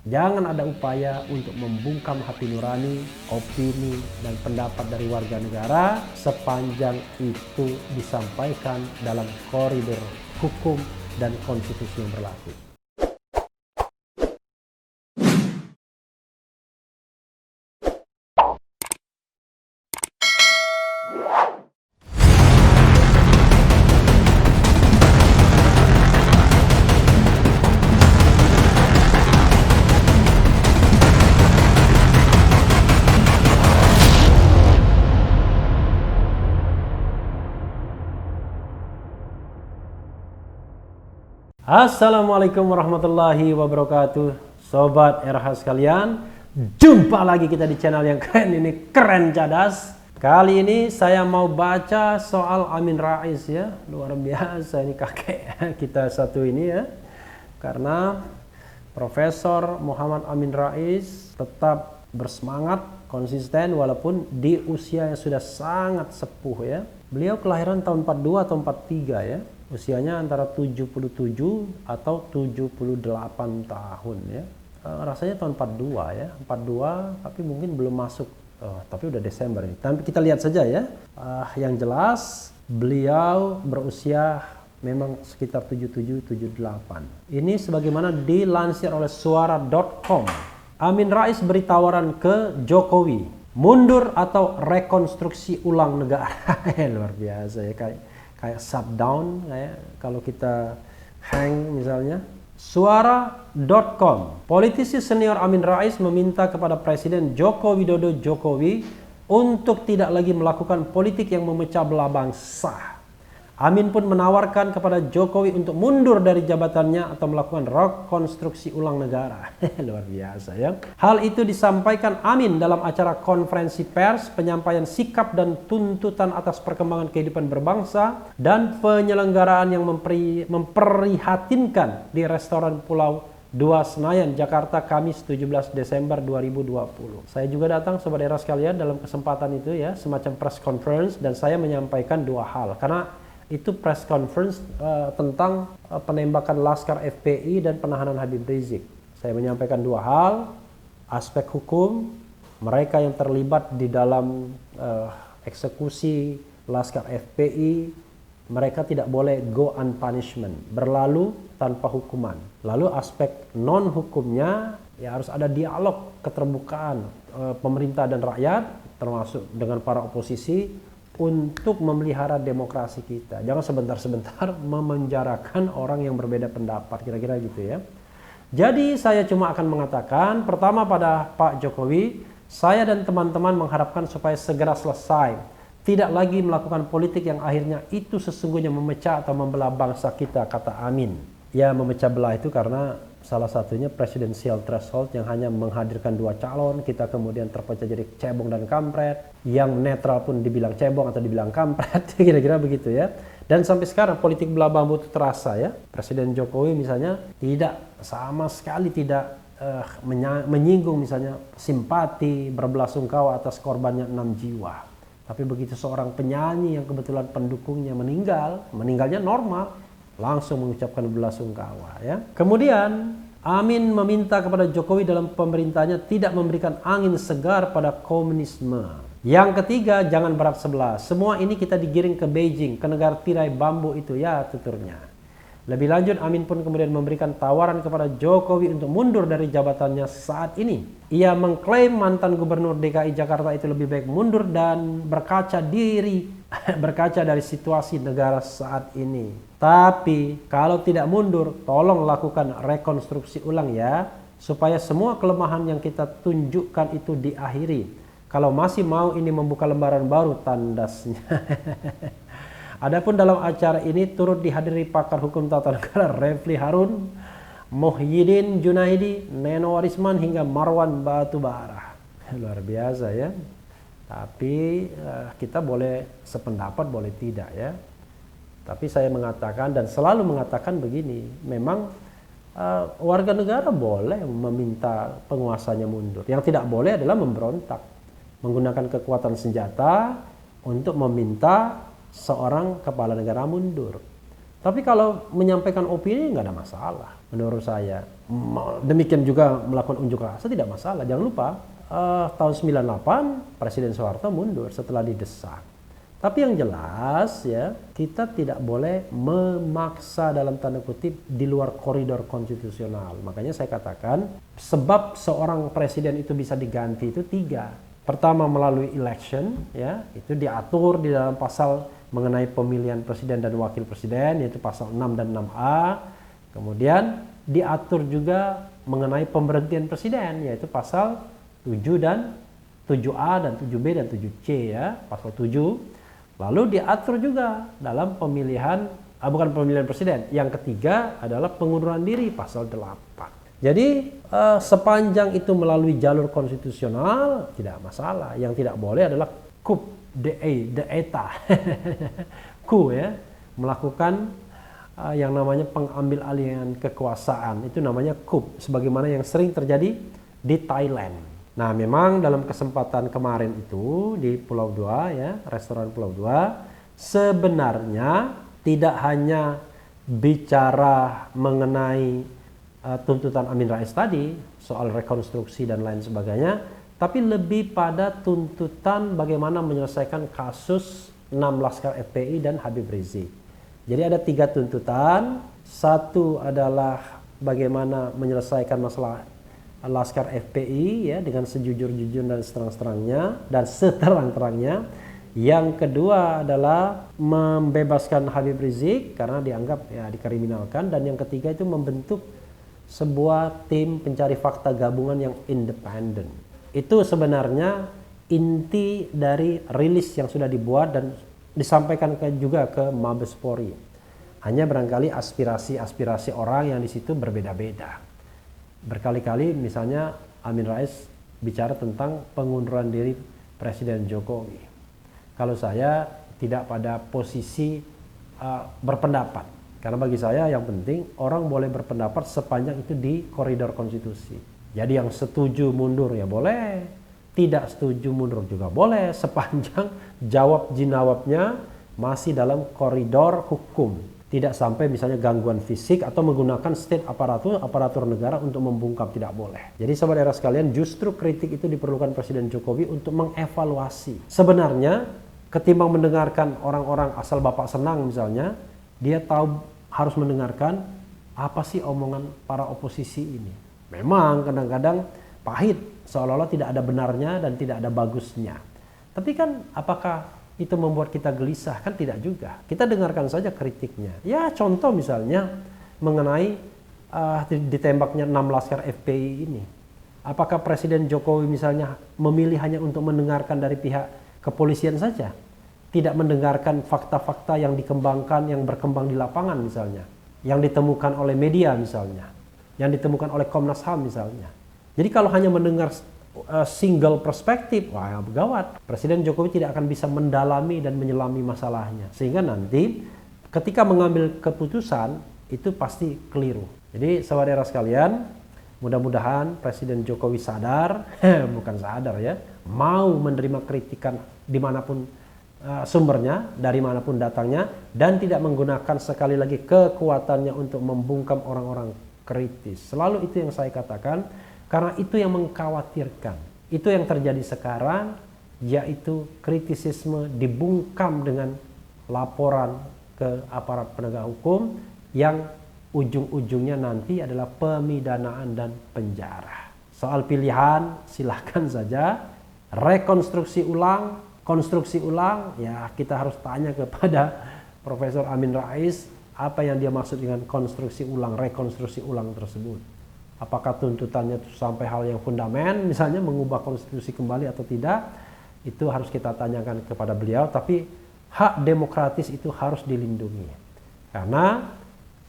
Jangan ada upaya untuk membungkam hati nurani, opini, dan pendapat dari warga negara sepanjang itu disampaikan dalam koridor hukum dan konstitusi yang berlaku. Assalamualaikum warahmatullahi wabarakatuh, Sobat RH sekalian. Jumpa lagi kita di channel yang keren ini, Keren Cadas. Kali ini saya mau baca soal Amin Rais ya. Luar biasa ini kakek kita satu ini ya. Karena Profesor Muhammad Amin Rais tetap bersemangat, konsisten walaupun di usia yang sudah sangat sepuh ya. Beliau kelahiran tahun 42 atau 43 ya. Usianya antara 77 atau 78 tahun ya. Rasanya tahun 42 ya. 42 tapi mungkin belum masuk. Tapi udah Desember ini. Tapi kita lihat saja ya. Yang jelas beliau berusia memang sekitar 77-78. Ini sebagaimana dilansir oleh suara.com. Amin Rais beri tawaran ke Jokowi. Mundur atau rekonstruksi ulang negara. Luar biasa ya, kayak shutdown, kayak kalau kita hang misalnya. Suara.com. Politisi senior Amin Rais meminta kepada Presiden Joko Widodo untuk tidak lagi melakukan politik yang memecah belah bangsa. Amin pun menawarkan kepada Jokowi untuk mundur dari jabatannya atau melakukan rekonstruksi ulang negara. Luar biasa ya. Hal itu disampaikan Amin dalam acara konferensi pers penyampaian sikap dan tuntutan atas perkembangan kehidupan berbangsa dan penyelenggaraan yang memprihatinkan di restoran Pulau 2 Senayan, Jakarta, Kamis 17 Desember 2020. Saya juga datang Sobat Era sekalian dalam kesempatan itu ya, semacam press conference, dan saya menyampaikan dua hal. Karena itu press conference tentang penembakan Laskar FPI dan penahanan Habib Rizik. Saya menyampaikan dua hal, aspek hukum, mereka yang terlibat di dalam eksekusi Laskar FPI, mereka tidak boleh go unpunishment, berlalu tanpa hukuman. Lalu aspek non hukumnya, ya harus ada dialog keterbukaan pemerintah dan rakyat, termasuk dengan para oposisi, untuk memelihara demokrasi kita. Jangan sebentar-sebentar memenjarakan orang yang berbeda pendapat, kira-kira gitu ya. Jadi saya cuma akan mengatakan, pertama pada Pak Jokowi, saya dan teman-teman mengharapkan supaya segera selesai. Tidak lagi melakukan politik yang akhirnya itu sesungguhnya memecah atau membelah bangsa kita, kata Amin. Ya, memecah belah itu karena salah satunya presidensial threshold yang hanya menghadirkan dua calon, kita kemudian terpecah jadi cebong dan kampret, yang netral pun dibilang cebong atau dibilang kampret, kira-kira begitu ya. Dan sampai sekarang politik belah bambu itu terasa ya. Presiden Jokowi misalnya tidak sama sekali tidak menyinggung misalnya simpati, berbelasungkawa atas korbannya 6 jiwa. Tapi begitu seorang penyanyi yang kebetulan pendukungnya meninggalnya normal, langsung mengucapkan belasungkawa ya. Kemudian Amin meminta kepada Jokowi dalam pemerintahnya tidak memberikan angin segar pada komunisme. Yang ketiga, jangan berat sebelah. Semua ini kita digiring ke Beijing, ke negara tirai bambu itu ya tuturnya. Lebih lanjut, Amin pun kemudian memberikan tawaran kepada Jokowi untuk mundur dari jabatannya saat ini. Ia mengklaim mantan gubernur DKI Jakarta itu lebih baik mundur dan berkaca dari situasi negara saat ini. Tapi kalau tidak mundur, tolong lakukan rekonstruksi ulang ya, supaya semua kelemahan yang kita tunjukkan itu diakhiri. Kalau masih mau ini membuka lembaran baru, tandasnya. Adapun dalam acara ini turut dihadiri pakar hukum tata negara Refli Harun, Muhyiddin Junaidi, Neno Warisman hingga Marwan Batubara. Luar biasa ya. Tapi kita boleh sependapat, boleh tidak ya. Tapi saya mengatakan dan selalu mengatakan begini, memang warga negara boleh meminta penguasanya mundur. Yang tidak boleh adalah memberontak, menggunakan kekuatan senjata untuk meminta seorang kepala negara mundur. Tapi kalau menyampaikan opini nggak ada masalah menurut saya. Demikian juga melakukan unjuk rasa tidak masalah. Jangan lupa tahun 98 Presiden Soeharto mundur setelah didesak. Tapi yang jelas ya, kita tidak boleh memaksa dalam tanda kutip di luar koridor konstitusional. Makanya saya katakan sebab seorang presiden itu bisa diganti itu 3. Pertama melalui election, ya itu diatur di dalam pasal mengenai pemilihan presiden dan wakil presiden, yaitu pasal 6 dan 6A. Kemudian diatur juga mengenai pemberhentian presiden, yaitu pasal 7 dan 7A dan 7B dan 7C ya, pasal 7. Lalu diatur juga dalam pemilihan, bukan pemilihan presiden. Yang ketiga adalah pengunduran diri, pasal 8. Jadi sepanjang itu melalui jalur konstitusional tidak masalah. Yang tidak boleh adalah coup d'etat, coup ya, melakukan yang namanya pengambil alihan kekuasaan. Itu namanya coup, sebagaimana yang sering terjadi di Thailand. Nah, memang dalam kesempatan kemarin itu di Pulau Dua ya, restoran Pulau Dua, sebenarnya tidak hanya bicara mengenai tuntutan Amin Rais tadi soal rekonstruksi dan lain sebagainya, tapi lebih pada tuntutan bagaimana menyelesaikan kasus 6 Laskar FPI dan Habib Rizik. Jadi ada 3 tuntutan. Satu adalah bagaimana menyelesaikan masalah Laskar FPI ya dengan sejujur-jujur dan seterang-terangnya dan seterang-terangnya. Yang kedua adalah membebaskan Habib Rizik karena dianggap ya dikriminalkan, dan yang ketiga itu membentuk sebuah tim pencari fakta gabungan yang independen. Itu sebenarnya inti dari rilis yang sudah dibuat dan disampaikan juga ke Mabes Polri. Hanya barangkali aspirasi-aspirasi orang yang di situ berbeda-beda. Berkali-kali misalnya Amin Rais bicara tentang pengunduran diri Presiden Jokowi. Kalau saya tidak pada posisi berpendapat. Karena bagi saya yang penting orang boleh berpendapat sepanjang itu di koridor konstitusi. Jadi yang setuju mundur ya boleh, tidak setuju mundur juga boleh, sepanjang jawab jinawabnya masih dalam koridor hukum. Tidak sampai misalnya gangguan fisik atau menggunakan state aparatur negara untuk membungkam, tidak boleh. Jadi sahabat era sekalian, justru kritik itu diperlukan Presiden Jokowi untuk mengevaluasi. Sebenarnya ketimbang mendengarkan orang-orang asal bapak senang misalnya, dia tahu harus mendengarkan apa sih omongan para oposisi ini. Memang kadang-kadang pahit, seolah-olah tidak ada benarnya dan tidak ada bagusnya. Tapi kan apakah itu membuat kita gelisah? Kan tidak juga. Kita dengarkan saja kritiknya. Ya contoh misalnya mengenai ditembaknya 6 Laskar FPI ini. Apakah Presiden Jokowi misalnya memilih hanya untuk mendengarkan dari pihak kepolisian saja? Tidak mendengarkan fakta-fakta yang dikembangkan, yang berkembang di lapangan misalnya, yang ditemukan oleh media misalnya, yang ditemukan oleh Komnas HAM misalnya. Jadi kalau hanya mendengar single perspektif, wah gawat. Presiden Jokowi tidak akan bisa mendalami dan menyelami masalahnya. Sehingga nanti ketika mengambil keputusan itu pasti keliru. Jadi saudara sekalian, mudah-mudahan Presiden Jokowi sadar, bukan sadar ya, mau menerima kritikan dimanapun sumbernya, dari manapun datangnya, dan tidak menggunakan sekali lagi kekuatannya untuk membungkam orang-orang kritis. Selalu itu yang saya katakan, karena itu yang mengkhawatirkan. Itu yang terjadi sekarang, yaitu kritisisme dibungkam dengan laporan ke aparat penegak hukum yang ujung-ujungnya nanti adalah pemidanaan dan penjara. Soal pilihan silahkan saja, rekonstruksi ulang, konstruksi ulang, ya kita harus tanya kepada Profesor Amin Rais apa yang dia maksud dengan konstruksi ulang, rekonstruksi ulang tersebut. Apakah tuntutannya itu sampai hal yang fundamental, misalnya mengubah konstitusi kembali atau tidak, itu harus kita tanyakan kepada beliau. Tapi hak demokratis itu harus dilindungi. Karena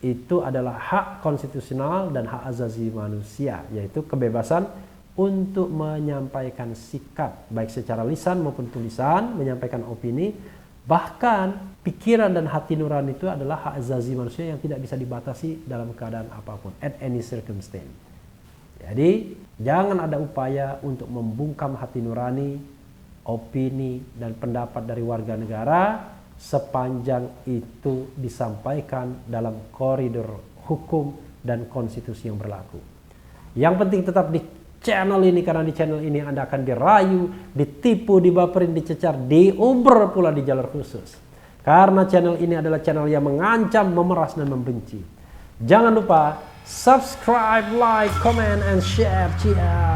itu adalah hak konstitusional dan hak asasi manusia, yaitu kebebasan untuk menyampaikan sikap, baik secara lisan maupun tulisan, menyampaikan opini. Bahkan pikiran dan hati nurani itu adalah hak asasi manusia yang tidak bisa dibatasi dalam keadaan apapun, at any circumstance. Jadi jangan ada upaya untuk membungkam hati nurani, opini dan pendapat dari warga negara sepanjang itu disampaikan dalam koridor hukum dan konstitusi yang berlaku. Yang penting tetap di channel ini, karena di channel ini Anda akan dirayu, ditipu, dibaperin, dicecar, diuber pula di jalur khusus. Karena channel ini adalah channel yang mengancam, memeras, dan membenci. Jangan lupa subscribe, like, comment, and share. Cheers.